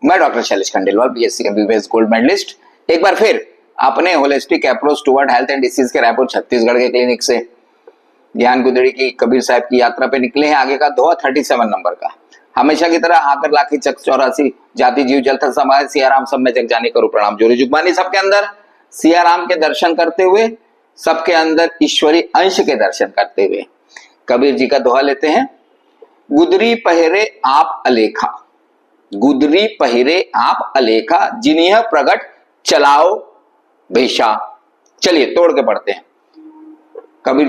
मैं doctor Shailesh Khandelwal, BSc MBBS gold medallist, एक बार फिर अपने holistic approach toward health and disease के रायपुर छत्तीसगढ़ के क्लिनिक से ज्ञान गुदड़ी की कबीर साहब की यात्रा पे निकले हैं। आगे का दोहा 37 नंबर का। हमेशा की तरह आकर लाखी चक 84 जाति जीव जल थल समाज सियाराम सब में जग जाने करो प्रणाम। जोरी जुगबानी सबके अंदर सियाराम के दर्शन करते हुए, सबके अंदर ईश्वरी अंश के दर्शन करते हुए कबीर जी का दोहा लेते हैं। गुदरी पहिरे आप अलेखा, गुदरी पहिरे आप अलेखा, जिनिह प्रगट चलाओ भेषा। चलिए तोड़ के पढ़ते हैं। कबीर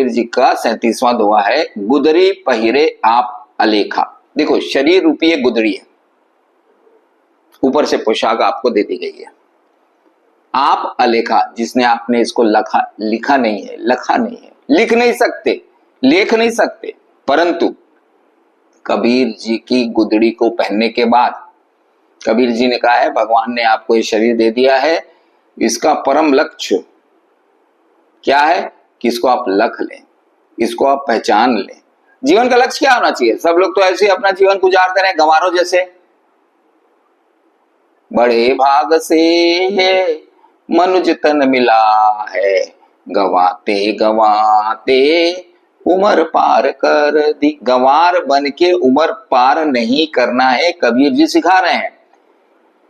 जी का 37वां दोहा है, गुदरी पहिरे आप अलेखा। देखो शरीर रूपी एक गुदड़ी है, ऊपर से पोशाक आपको दे दी गई है। आप अलेखा, जिसने आपने इसको लिखा नहीं है, लखा नहीं है, लिख नहीं सकते, लेख नहीं सकते, परंतु कबीर जी की गुदड़ी को पहनने के बाद कबीर जी ने कहा है भगवान ने आपको ये शरीर दे दिया है, इसका परम लक्ष्य क्या है कि इसको आप लख लें, इसको आप पहचान लें। जीवन का लक्ष्य क्या होना चाहिए? सब लोग तो ऐसे ही अपना जीवन गुजारते रहे गंवारों जैसे। बड़े भाग से मनुज तन मिला है, गवाते गवाते उम्र पार कर दी। गंवार बन के उम्र पार नहीं करना है, कबीर जी सिखा रहे हैं।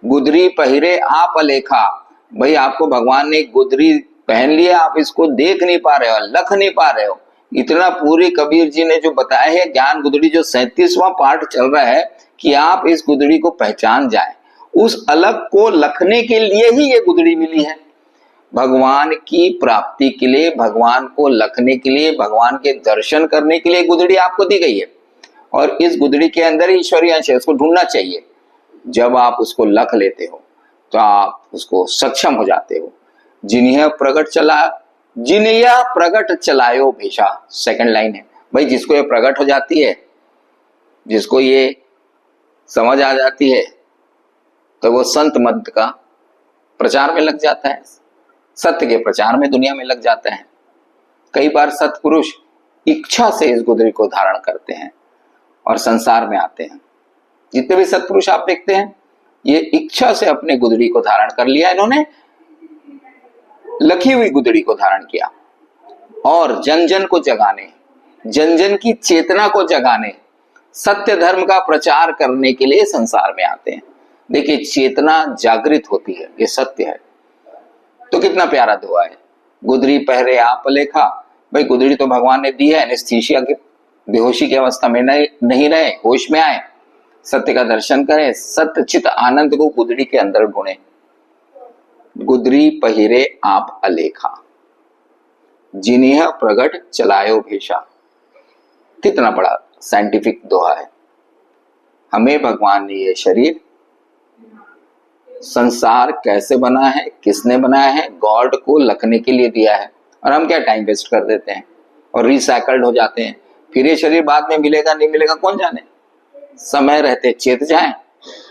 गुदरी पहिरे आप अलेखा, भाई आपको भगवान ने गुदरी पहन लिया, आप इसको देख नहीं पा रहे हो, लख नहीं पा रहे हो। इतना पूरी कबीर जी ने जो बताया है ज्ञान गुदड़ी, जो 37वां पार्ट चल रहा है, कि आप इस गुदड़ी को पहचान जाए, उस अलग को लखने के लिए ही ये गुदड़ी मिली है। भगवान की प्राप्ति के लिए, भगवान को लखने के लिए, भगवान के दर्शन करने के लिए गुदड़ी आपको दी गई है। और इस गुदड़ी के अंदर ही ईश्वरीय अंश है, उसको ढूंढना चाहिए। जब आप उसको लख लेते हो तो आप उसको सक्षम हो जाते हो। जिन्हें प्रगट चलायो भेषा, सेकंड लाइन है। भाई जिसको ये प्रगट हो जाती है, जिसको ये समझ आ जाती है, तो वो संत मत का प्रचार में लग जाता है, सत्य के प्रचार में दुनिया में लग जाता है। कई बार सत्पुरुष इच्छा से इस गुदड़ी को धारण करते हैं और संसार में आते हैं। जितने भी सत्पुरुष आप देखते हैं, ये इच्छा से अपने गुदड़ी को धारण कर लिया, इन्होंने लखी हुई गुदड़ी को धारण किया और जन जन को जगाने, जन जन की चेतना को जगाने, सत्य धर्म का प्रचार करने के लिए संसार में आते हैं। देखिए चेतना जागृत होती है, ये सत्य है। तो कितना प्यारा दुआ है, गुदड़ी पहरे आप लेखा। भाई गुदड़ी तो भगवान ने दी है, एनेस्थीसिया की बेहोशी की अवस्था में नहीं रहे, होश में आए, सत्य का दर्शन करें, सत्य चित आनंद को गुदड़ी के अंदर ढूंढे। गुदड़ी पहिरे आप अलेखा, जिन्हें प्रगट चलायो भेषा। कितना बड़ा साइंटिफिक दोहा है। हमें भगवान ने ये शरीर, संसार कैसे बना है, किसने बनाया है, गॉड को लखने के लिए दिया है। और हम क्या टाइम वेस्ट कर देते हैं और रिसाइकल्ड हो जाते हैं। फिर ये शरीर बाद में मिलेगा नहीं मिलेगा कौन जाने। समय रहते चेत जाएं,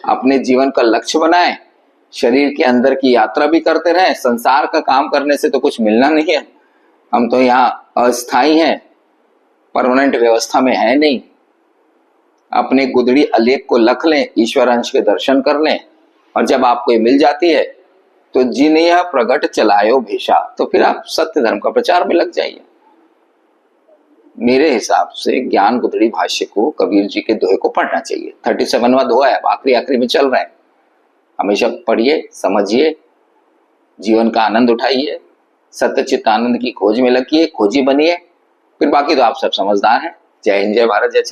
अपने जीवन का लक्ष्य बनाएं, शरीर के अंदर की यात्रा भी करते रहें। संसार का काम करने से तो कुछ मिलना नहीं है, हम तो यहाँ अस्थाई हैं, परमानेंट व्यवस्था में है नहीं। अपने गुदड़ी अलेख को लख लें, ईश्वर अंश के दर्शन कर लें, और जब आपको ये मिल जाती है तो जिन्हें प्रगट चलायो भेषा, तो फिर आप सत्य धर्म का प्रचार में लग जाइए। मेरे हिसाब से ज्ञान गुदड़ी भाष्य को, कबीर जी के दोहे को पढ़ना चाहिए। 37वां दोहा है, आखिरी में चल रहे हैं। हमेशा पढ़िए, समझिए, जीवन का आनंद उठाइए, सत्यचित आनंद की खोज में लगिए, खोजी बनिए। फिर बाकी तो आप सब समझदार हैं। जय हिंद, जय भारत, जय छत्तीसगढ़।